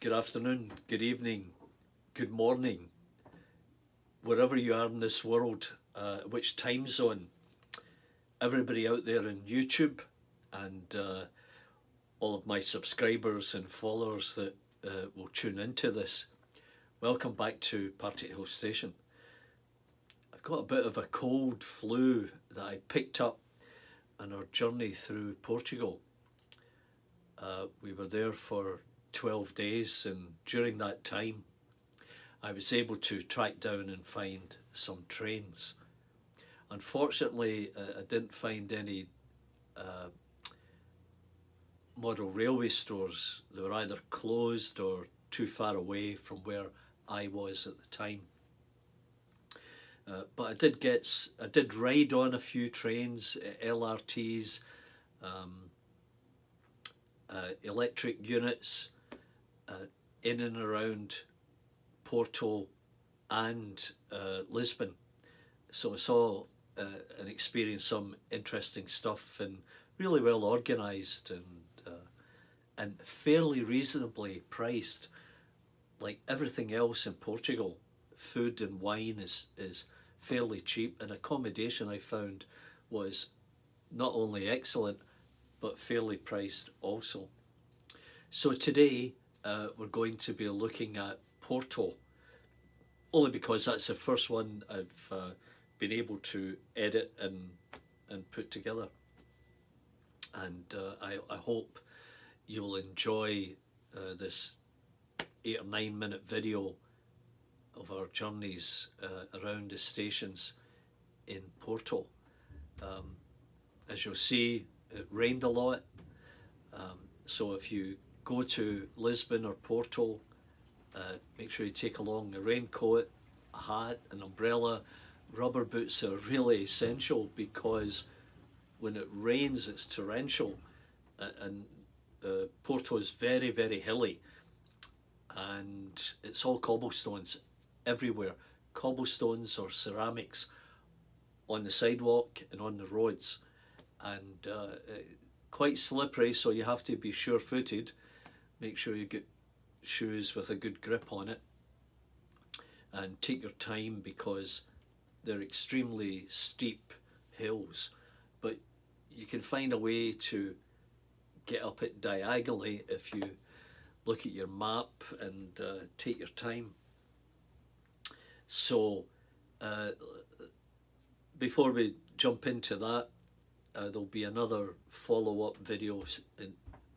Good afternoon, good evening, good morning, wherever you are in this world, which time zone. Everybody out there on YouTube and all of my subscribers and followers that will tune into this, welcome back to Partickhill Station. I've got a bit of a cold flu that I picked up on our journey through Portugal. We were there for 12 days, and during that time I was able to track down and find some trains. Unfortunately, I didn't find any model railway stores. They were either closed or too far away from where I was at the time. But I did ride on a few trains, LRTs, electric units, in and around Porto and Lisbon. So I saw and experienced some interesting stuff, and really well organised and fairly reasonably priced. Like everything else in Portugal, food and wine is fairly cheap, and accommodation I found was not only excellent but fairly priced also. So today we're going to be looking at Porto, only because that's the first one I've been able to edit and put together. And I hope you'll enjoy this 8 or 9 minute video of our journeys around the stations in Porto. As you'll see, it rained a lot, so if you go to Lisbon or Porto, make sure you take along a raincoat, a hat, an umbrella. Rubber boots are really essential, because when it rains it's torrential, and Porto is very, very hilly, and it's all cobblestones everywhere. Cobblestones or ceramics on the sidewalk and on the roads, and quite slippery, so you have to be sure-footed. Make sure you get shoes with a good grip on it, and take your time, because they're extremely steep hills, but you can find a way to get up it diagonally if you look at your map and take your time. So before we jump into that, there'll be another follow-up video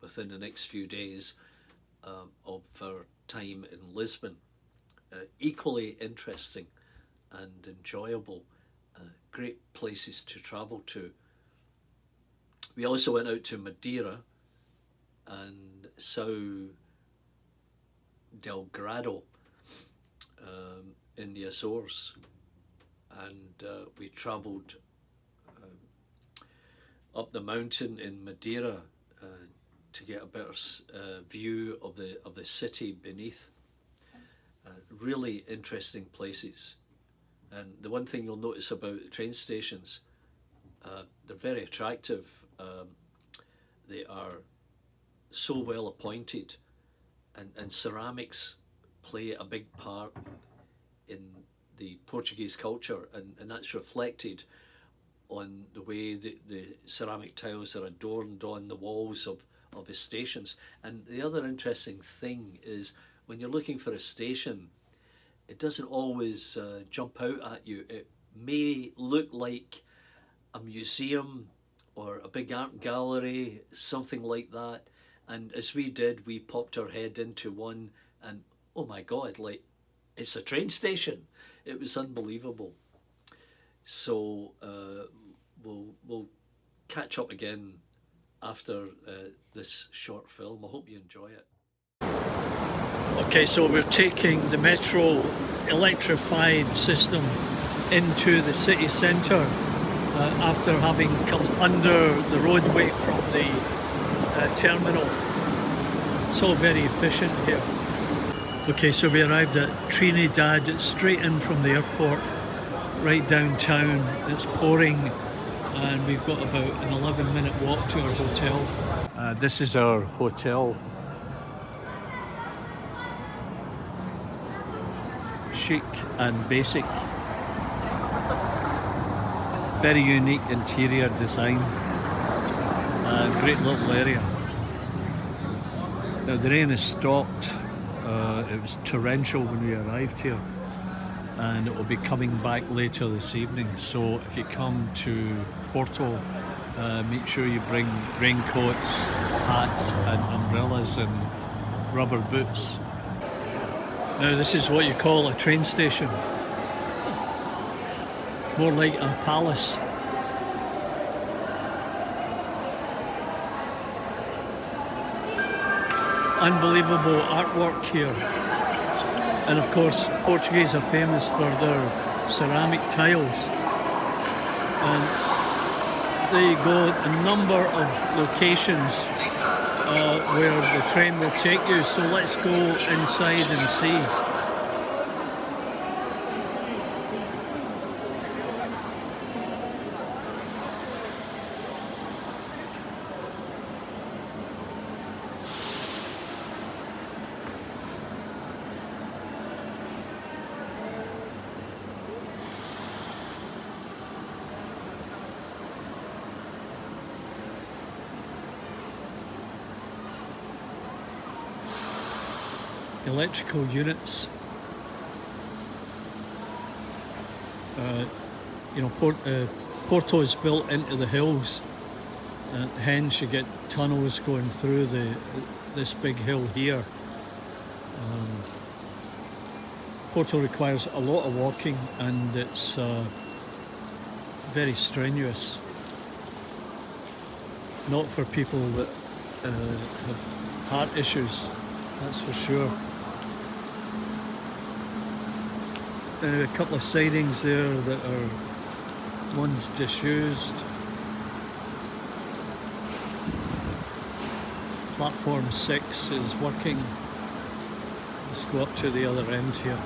within the next few days of our time in Lisbon. Equally interesting and enjoyable, great places to travel to. We also went out to Madeira and São Delgado in the Azores, and we travelled up the mountain in Madeira to get a better view of the city beneath. Really interesting places, and the one thing you'll notice about the train stations, they're very attractive. They are so well appointed, and ceramics play a big part in the Portuguese culture, and that's reflected on the way the ceramic tiles are adorned on the walls of the stations. And the other interesting thing is, when you're looking for a station, it doesn't always jump out at you. It may look like a museum or a big art gallery, something like that, and as we did, we popped our head into one, and oh my god, like, it's a train station. It was unbelievable. So we'll catch up again after this short film. I hope you enjoy it. Okay, so we're taking the metro electrified system into the city centre after having come under the roadway from the terminal. It's all very efficient here. Okay, so we arrived at Trinidad. It's straight in from the airport, right downtown. It's pouring, and we've got about an 11-minute walk to our hotel. This is our hotel. chic and basic. Very unique interior design. Great little area. Now the rain has stopped. It was torrential when we arrived here, and it will be coming back later this evening. So if you come to Porto, make sure you bring raincoats, hats and umbrellas and rubber boots. Now this is what you call a train station. More like a palace. Unbelievable artwork here. And of course, Portuguese are famous for their ceramic tiles. And there you go, a number of locations where the train will take you. So let's go inside and see. Electrical units. You know, Porto is built into the hills, and hence you get tunnels going through this big hill here. Porto requires a lot of walking, and it's very strenuous. Not for people that have heart issues, that's for sure. A couple of sidings there that are ones disused. Platform 6 is working. Let's go up to the other end here.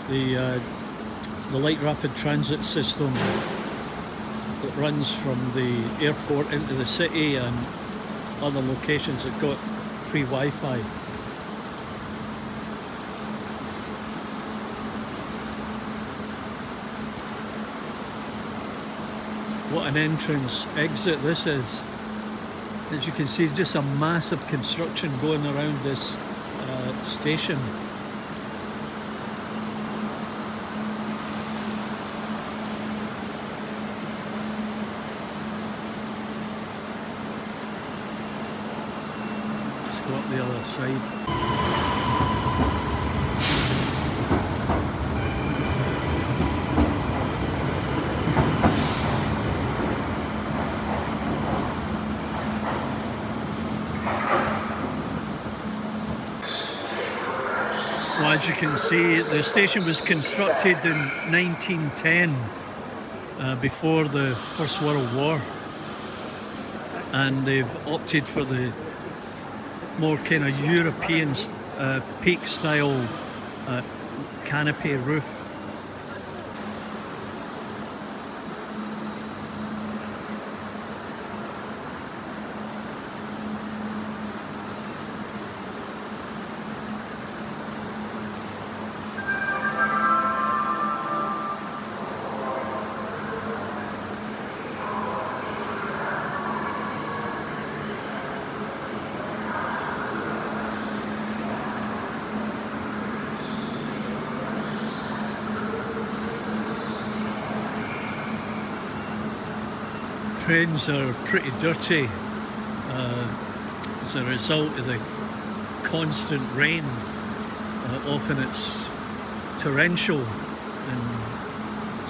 The light rapid transit system that runs from the airport into the city and other locations that got free Wi-Fi. What an entrance exit this is. As you can see, just a massive construction going around this station. Go up the other side. Well, as you can see, the station was constructed in 1910, before the First World War, and they've opted for the more kind of European peak style canopy roof. Trains are pretty dirty as a result of the constant rain. Often it's torrential and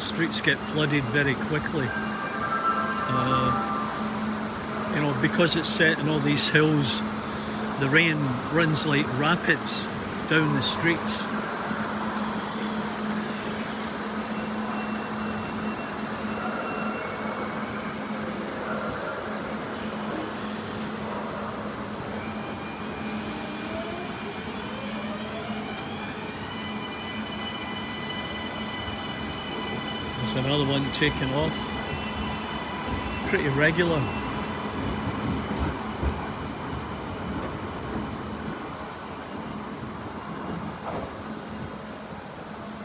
streets get flooded very quickly. You know, because it's set in all these hills, the rain runs like rapids down the streets. There's another one taking off. pretty regular.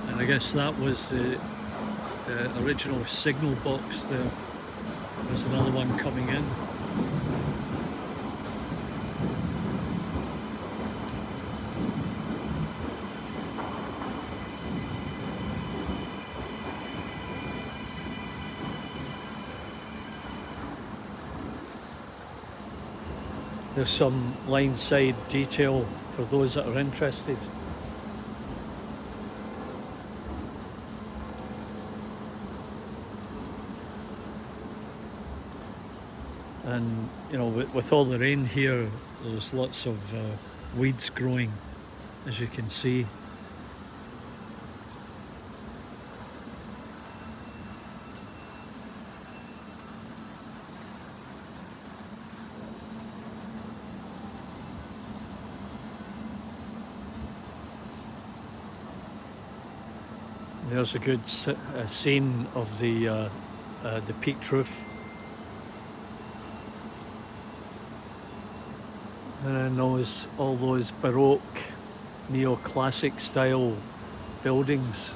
And I guess that was the original signal box there. There's another one coming in. There's some line side detail for those that are interested. And you know, with all the rain here, there's lots of weeds growing, as you can see. There's a good scene of the peaked roof. And then all those Baroque, neoclassic style buildings.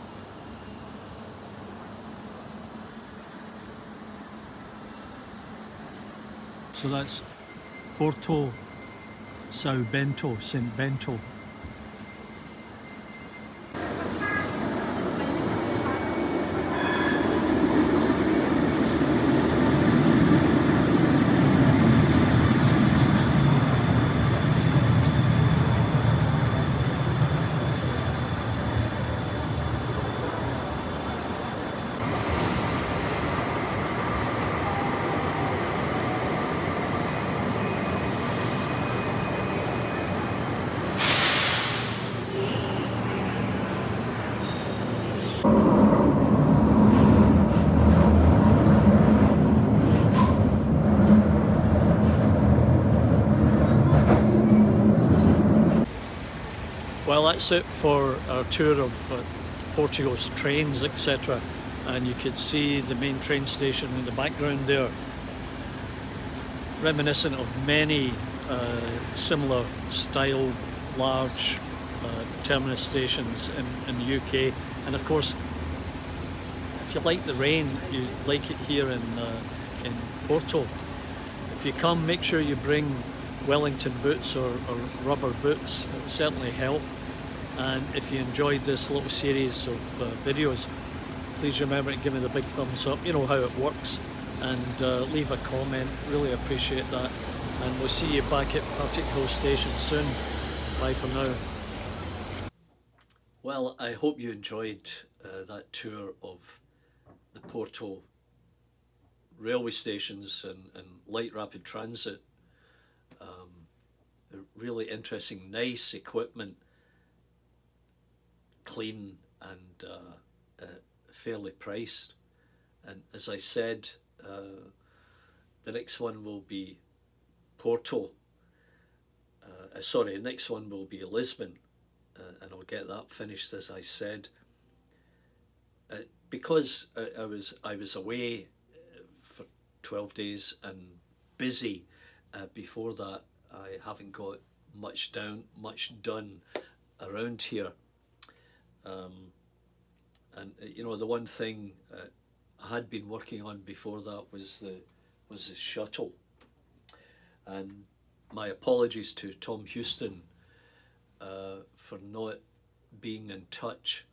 So that's Porto, São Bento, St. Bento. Well, that's it for our tour of Portugal's trains, etc. And you could see the main train station in the background there, reminiscent of many similar style large terminus stations in the UK. And of course, if you like the rain, you like it here in Porto. If you come, make sure you bring Wellington boots or rubber boots. It will certainly help. And if you enjoyed this little series of videos, please remember to give me the big thumbs up. You know how it works. And leave a comment. Really appreciate that. And we'll see you back at Partickhill station soon. Bye for now. Well, I hope you enjoyed that tour of the Porto railway stations and light rapid transit. Really interesting, nice equipment, clean and fairly priced. And as I said, the next one will be Porto. The next one will be Lisbon, and I'll get that finished, as I said. Because I was away for 12 days and busy before that, I haven't got much done around here. And you know, the one thing I had been working on before that was the shuttle. And my apologies to Tom Houston for not being in touch.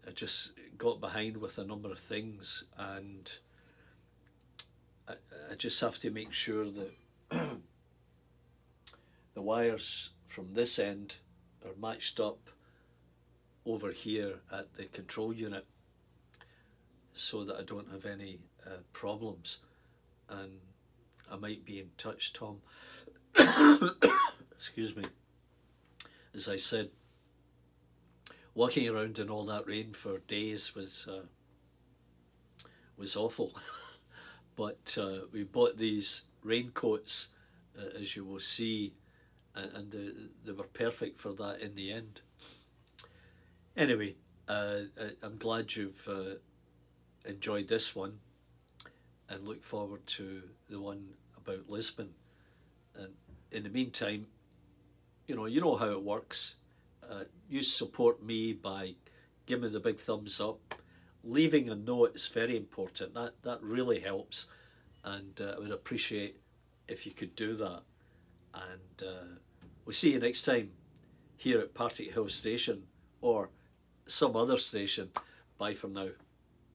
I just got behind with a number of things, and I just have to make sure that the wires from this end are matched up over here at the control unit so that I don't have any problems. And I might be in touch, Tom. Excuse me. As I said, walking around in all that rain for days was awful. But we bought these raincoats, as you will see, and they were perfect for that in the end. Anyway, I'm glad you've enjoyed this one. and look forward to the one about Lisbon. And in the meantime, you know how it works. You support me by giving me the big thumbs up. Leaving a note is very important. That really helps, and I would appreciate if you could do that. And we'll see you next time here at Partickhill Station or some other station. Bye for now.